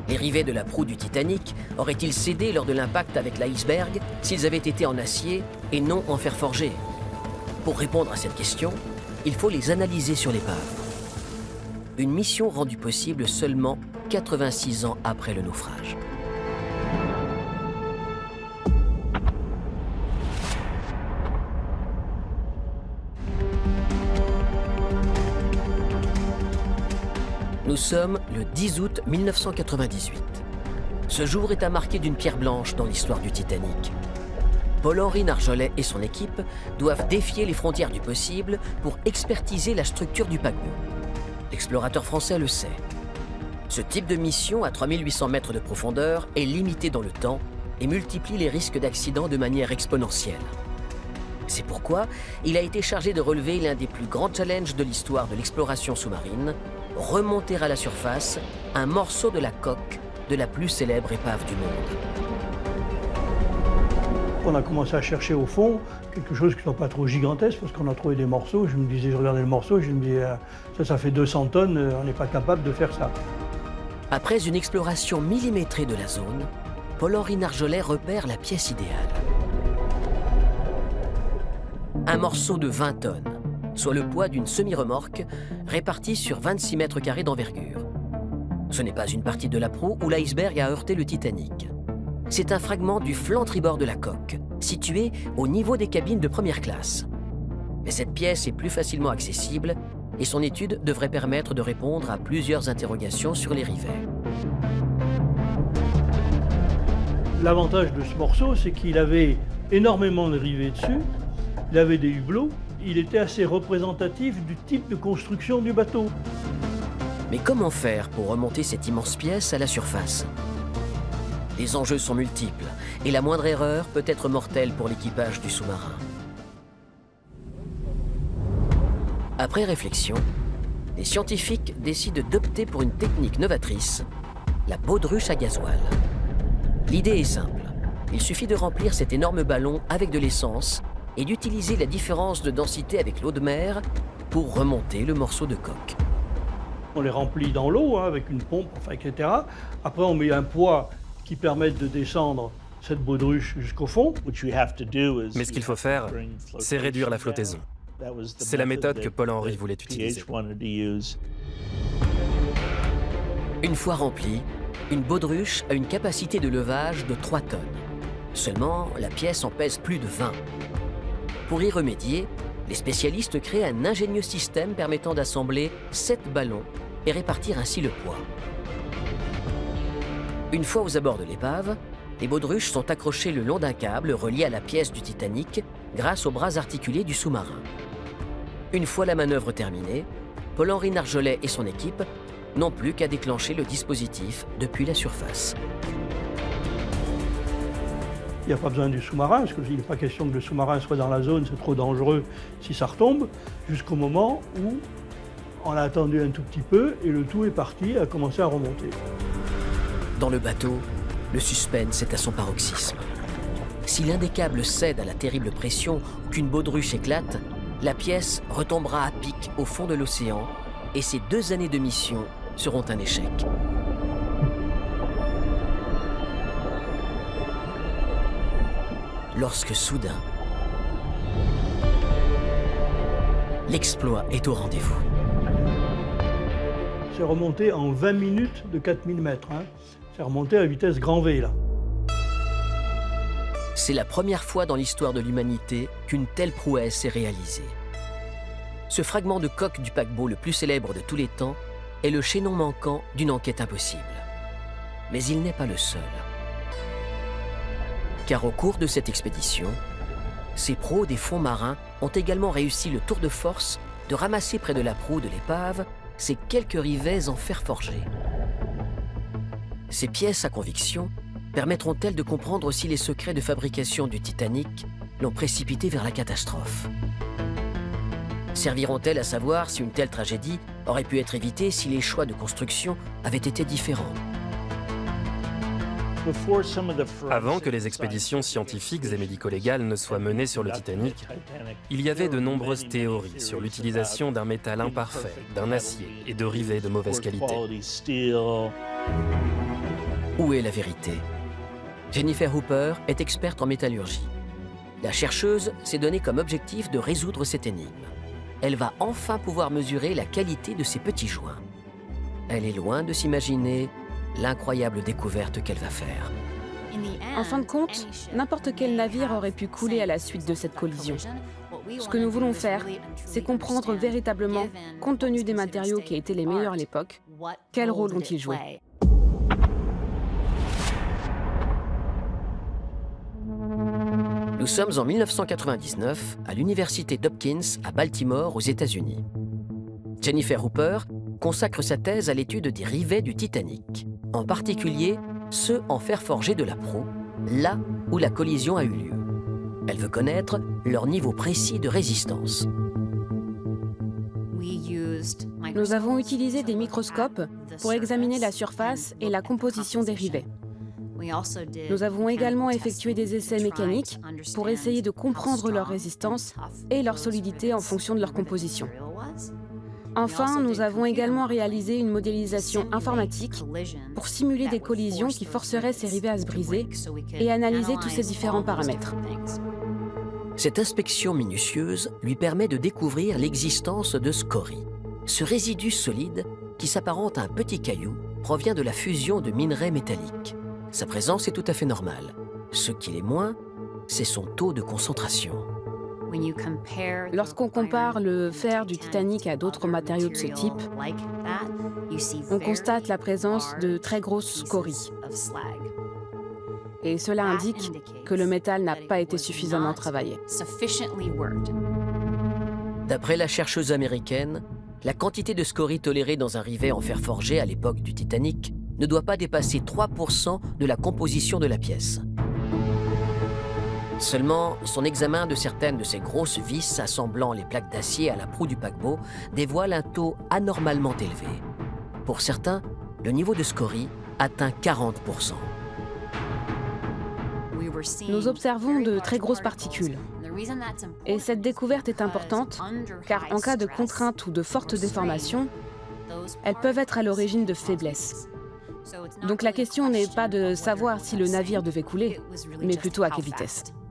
Les rivets de la proue du Titanic auraient-ils cédé lors de l'impact avec l'iceberg s'ils avaient été en acier et non en fer forgé? Pour répondre à cette question, il faut les analyser sur l'épave. Une mission rendue possible seulement 86 ans après le naufrage. Nous sommes le 10 août 1998. Ce jour est à marquer d'une pierre blanche dans l'histoire du Titanic. Paul-Henri Nargeolet et son équipe doivent défier les frontières du possible pour expertiser la structure du paquebot. L'explorateur français le sait. Ce type de mission à 3800 mètres de profondeur est limité dans le temps et multiplie les risques d'accident de manière exponentielle. C'est pourquoi il a été chargé de relever l'un des plus grands challenges de l'histoire de l'exploration sous-marine, remonter à la surface un morceau de la coque de la plus célèbre épave du monde. On a commencé à chercher au fond quelque chose qui ne soit pas trop gigantesque, parce qu'on a trouvé des morceaux. Je me disais, je regardais le morceau, je me disais, ça fait 200 tonnes, on n'est pas capable de faire ça. Après une exploration millimétrée de la zone, Paul-Henri Nargeolet repère la pièce idéale. Un morceau de 20 tonnes, soit le poids d'une semi-remorque, répartie sur 26 mètres carrés d'envergure. Ce n'est pas une partie de la proue où l'iceberg a heurté le Titanic. C'est un fragment du flanc tribord de la coque, situé au niveau des cabines de première classe. Mais cette pièce est plus facilement accessible et son étude devrait permettre de répondre à plusieurs interrogations sur les rivets. L'avantage de ce morceau, c'est qu'il avait énormément de rivets dessus, il avait des hublots, il était assez représentatif du type de construction du bateau. Mais comment faire pour remonter cette immense pièce à la surface? Les enjeux sont multiples et la moindre erreur peut être mortelle pour l'équipage du sous-marin. Après réflexion, les scientifiques décident d'opter pour une technique novatrice, la baudruche à gasoil. L'idée est simple. Il suffit de remplir cet énorme ballon avec de l'essence et d'utiliser la différence de densité avec l'eau de mer pour remonter le morceau de coque. On les remplit dans l'eau, avec une pompe, etc. Après, on met un poids qui permet de descendre cette baudruche jusqu'au fond. Mais ce qu'il faut faire, c'est réduire la flottaison. C'est la méthode que Paul-Henri voulait utiliser. Une fois remplie, une baudruche a une capacité de levage de 3 tonnes. Seulement, la pièce en pèse plus de 20. Pour y remédier, les spécialistes créent un ingénieux système permettant d'assembler 7 ballons et répartir ainsi le poids. Une fois aux abords de l'épave, les baudruches sont accrochées le long d'un câble relié à la pièce du Titanic grâce aux bras articulés du sous-marin. Une fois la manœuvre terminée, Paul-Henri Nargeolet et son équipe n'ont plus qu'à déclencher le dispositif depuis la surface. Il n'y a pas besoin du sous-marin, parce qu'il n'est pas question que le sous-marin soit dans la zone, c'est trop dangereux si ça retombe, jusqu'au moment où on a attendu un tout petit peu et le tout est parti, a commencé à remonter. Dans le bateau, le suspense est à son paroxysme. Si l'un des câbles cède à la terrible pression ou qu'une baudruche éclate, la pièce retombera à pic au fond de l'océan et ces 2 années de mission seront un échec. Lorsque soudain, l'exploit est au rendez-vous. C'est remonté en 20 minutes de 4000 mètres. C'est remonté à vitesse grand V, là. C'est la première fois dans l'histoire de l'humanité qu'une telle prouesse est réalisée. Ce fragment de coque du paquebot le plus célèbre de tous les temps est le chaînon manquant d'une enquête impossible. Mais il n'est pas le seul. Car au cours de cette expédition, ces pros des fonds marins ont également réussi le tour de force de ramasser près de la proue de l'épave ces quelques rivets en fer forgé. Ces pièces à conviction permettront-elles de comprendre aussi les secrets de fabrication du Titanic l'ont précipité vers la catastrophe? Serviront-elles à savoir si une telle tragédie aurait pu être évitée si les choix de construction avaient été différents? Avant que les expéditions scientifiques et médico-légales ne soient menées sur le Titanic, il y avait de nombreuses théories sur l'utilisation d'un métal imparfait, d'un acier et de rivets de mauvaise qualité. Où est la vérité? Jennifer Hooper est experte en métallurgie. La chercheuse s'est donné comme objectif de résoudre cette énigme. Elle va enfin pouvoir mesurer la qualité de ces petits joints. Elle est loin de s'imaginer l'incroyable découverte qu'elle va faire. En fin de compte, n'importe quel navire aurait pu couler à la suite de cette collision. Ce que nous voulons faire, c'est comprendre véritablement, compte tenu des matériaux qui étaient les meilleurs à l'époque, quel rôle ont-ils joué. Nous sommes en 1999 à l'université d'Hopkins à Baltimore aux États-Unis. Jennifer Hooper consacre sa thèse à l'étude des rivets du Titanic, en particulier ceux en fer forgé de la proue, là où la collision a eu lieu. Elle veut connaître leur niveau précis de résistance. Nous avons utilisé des microscopes pour examiner la surface et la composition des rivets. Nous avons également effectué des essais mécaniques pour essayer de comprendre leur résistance et leur solidité en fonction de leur composition. Enfin, nous avons également réalisé une modélisation informatique pour simuler des collisions qui forceraient ces rivets à se briser et analyser tous ces différents paramètres. Cette inspection minutieuse lui permet de découvrir l'existence de scorie. Ce résidu solide, qui s'apparente à un petit caillou, provient de la fusion de minerais métalliques. Sa présence est tout à fait normale. Ce qui l'est moins, c'est son taux de concentration. Lorsqu'on compare le fer du Titanic à d'autres matériaux de ce type, on constate la présence de très grosses scories. Et cela indique que le métal n'a pas été suffisamment travaillé. D'après la chercheuse américaine, la quantité de scorie tolérée dans un rivet en fer forgé à l'époque du Titanic ne doit pas dépasser 3% de la composition de la pièce. Seulement, son examen de certaines de ces grosses vis assemblant les plaques d'acier à la proue du paquebot dévoile un taux anormalement élevé. Pour certains, le niveau de scorie atteint 40%. Nous observons de très grosses particules. Et cette découverte est importante car en cas de contrainte ou de forte déformation, elles peuvent être à l'origine de faiblesses. Donc la question n'est pas de savoir si le navire devait couler, mais plutôt à quelle vitesse.